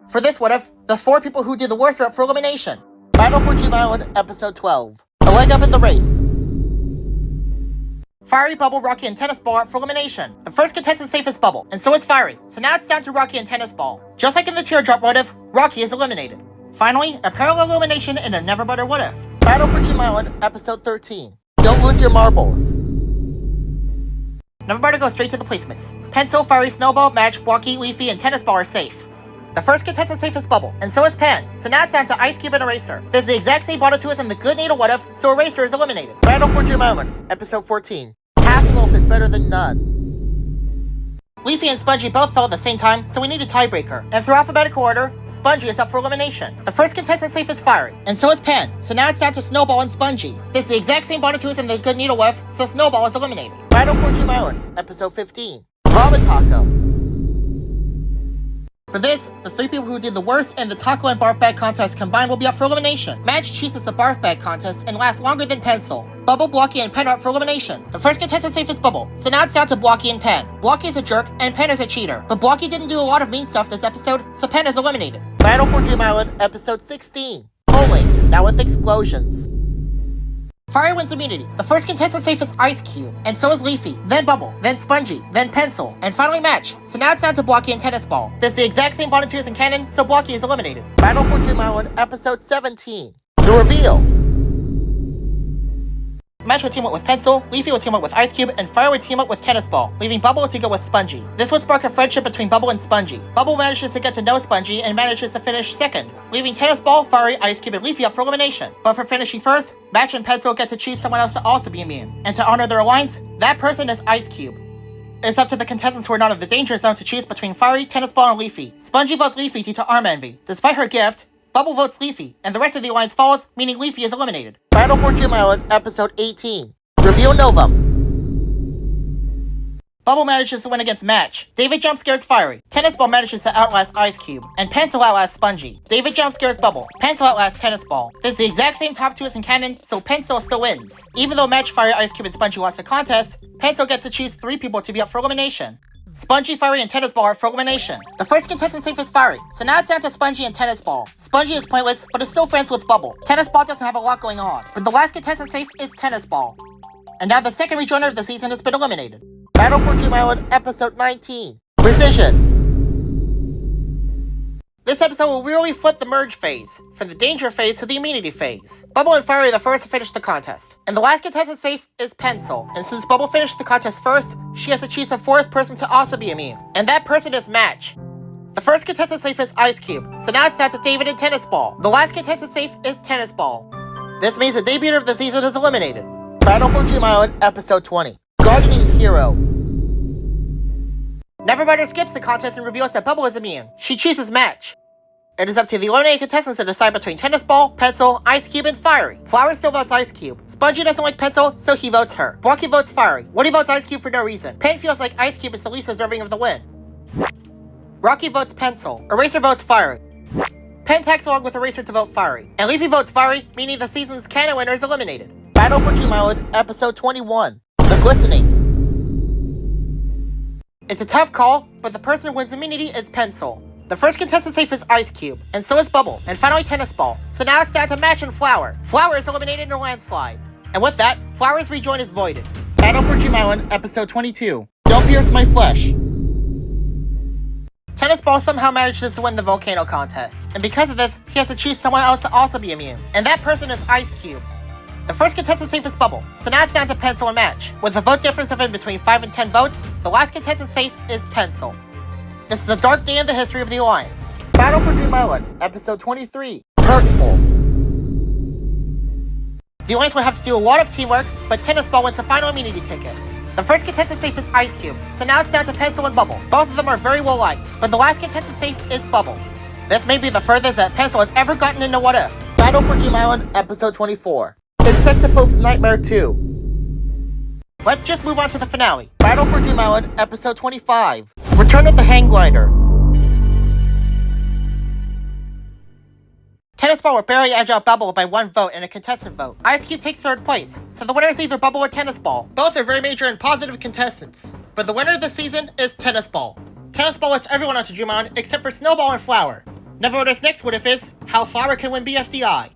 For this what if, the 4 people who did the worst are up for elimination. Battle for Dream Island, Episode 12. A leg up in the race. Fiery, Bubble, Rocky, and Tennis Ball are up for elimination. The first contestant safe is Bubble, and so is Fiery. So now it's down to Rocky and Tennis Ball. Just like in the teardrop what if, Rocky is eliminated. Finally, a parallel elimination in a NeverButter what if. Battle for Dream Island, Episode 13. Don't lose your marbles. NeverButter goes straight to the placements. Pencil, Fiery, Snowball, Match, Blocky, Leafy, and Tennis Ball are safe. The first contestant safe is Bubble, and so is Pan. So now it's down to Ice Cube and Eraser. There's the exact same bottle to us in the Good Needle what if, so Eraser is eliminated. Battle for Dream Island, Episode 14. Half loaf is better than none. Leafy and Spongy both fell at the same time, so we need a tiebreaker. And through alphabetical order, Spongy is up for elimination. The first contestant safe is Fiery, and so is Pan. So now it's down to Snowball and Spongy. This is the exact same bottle to us in the Good Needle what if, so Snowball is eliminated. Battle for Dream Island, Episode 15. Vomit Taco. For this, the 3 people who did the worst in the Taco and Barf Bag contest combined will be up for elimination. Match chooses the Barf Bag contest and lasts longer than Pencil. Bubble, Blocky, and Pen are up for elimination. The first contestant safe is Bubble, so now it's down to Blocky and Pen. Blocky is a jerk, and Pen is a cheater. But Blocky didn't do a lot of mean stuff this episode, so Pen is eliminated. Battle for Dream Island, Episode 16. Bowling, now with explosions. Fiery wins immunity. The first contestant safe is Ice Cube, and so is Leafy, then Bubble, then Spongy, then Pencil, and finally Match. So now it's down to Blocky and Tennis Ball. There's the exact same bottom tiers in canon, so Blocky is eliminated. Battle for Dream Island, Episode 17. The Reveal. Match would team up with Pencil, Leafy would team up with Ice Cube, and Fire would team up with Tennis Ball, leaving Bubble to go with Spongy. This would spark a friendship between Bubble and Spongy. Bubble manages to get to know Spongy and manages to finish second, leaving Tennis Ball, Fiery, Ice Cube, and Leafy up for elimination. But for finishing first, Match and Pencil get to choose someone else to also be immune. And to honor their alliance, that person is Ice Cube. It's up to the contestants who are not in the danger zone to choose between Fiery, Tennis Ball, and Leafy. Spongy votes Leafy due to arm envy. Despite her gift, Bubble votes Leafy, and the rest of the alliance follows, meaning Leafy is eliminated. Battle for Dream Island, Episode 18. Reveal Novum. Bubble manages to win against Match. David jump scares Fiery. Tennis Ball manages to outlast Ice Cube. And Pencil outlasts Spongy. David jump scares Bubble. Pencil outlasts Tennis Ball. This is the exact same top 2 as in canon, so Pencil still wins. Even though Match, Fiery, Ice Cube, and Spongy lost the contest, Pencil gets to choose 3 people to be up for elimination. Spongy, Fiery, and Tennis Ball are up for elimination. The first contestant safe is Fiery, so now it's down to Spongy and Tennis Ball. Spongy is pointless, but is still friends with Bubble. Tennis Ball doesn't have a lot going on. But the last contestant safe is Tennis Ball. And now the second rejoiner of the season has been eliminated. Battle for Dream Island, Episode 19. Precision. This episode will really flip the merge phase, from the danger phase to the immunity phase. Bubble and Fiery are the first to finish the contest. And the last contestant safe is Pencil. And since Bubble finished the contest first, she has to choose a 4th person to also be immune. And that person is Match. The first contestant safe is Ice Cube, so now it's down to David and Tennis Ball. The last contestant safe is Tennis Ball. This means the debuter of the season is eliminated. Battle for Dream Island, Episode 20. Gardening Hero. NeverButter skips the contest and reveals that Bubble is immune. She chooses Match. It is up to the eliminated contestants to decide between Tennis Ball, Pencil, Ice Cube, and Fiery. Flower still votes Ice Cube. Spongy doesn't like Pencil, so he votes her. Blocky votes Fiery. Woody votes Ice Cube for no reason. Pen feels like Ice Cube is the least deserving of the win. Rocky votes Pencil. Eraser votes Fiery. Pen tags along with Eraser to vote Fiery. And Leafy votes Fiery, meaning the season's canon winner is eliminated. Battle for Dream Island, Episode 21. The Glistening. It's a tough call, but the person who wins immunity is Pencil. The first contestant safe is Ice Cube, and so is Bubble, and finally Tennis Ball. So now it's down to Match and Flower. Flower is eliminated in a landslide. And with that, Flower's rejoin is voided. Battle for Dream Island, Episode 22. Don't pierce my flesh. Tennis Ball somehow manages to win the volcano contest, and because of this, he has to choose someone else to also be immune. And that person is Ice Cube. The first contestant safe is Bubble, so now it's down to Pencil and Match. With a vote difference of in between 5 and 10 votes, the last contestant safe is Pencil. This is a dark day in the history of the Alliance. Battle for Dream Island, Episode 23. Hurtful. The Alliance would have to do a lot of teamwork, but Tennis Ball wins the final immunity ticket. The first contestant safe is Ice Cube, so now it's down to Pencil and Bubble. Both of them are very well liked, but the last contestant safe is Bubble. This may be the furthest that Pencil has ever gotten into What If. Battle for Dream Island, Episode 24. Insectophobe's Nightmare 2. Let's just move on to the finale. Battle for Dream Island, Episode 25. Return of the Hang Glider. Tennis Ball will barely edge out Bubble by 1 vote in a contestant vote. Ice Cube takes 3rd place, so the winner is either Bubble or Tennis Ball. Both are very major and positive contestants, but the winner of the season is Tennis Ball. Tennis Ball lets everyone onto Dream Island except for Snowball and Flower. NeverButter's next what if is, how Flower can win BFDI.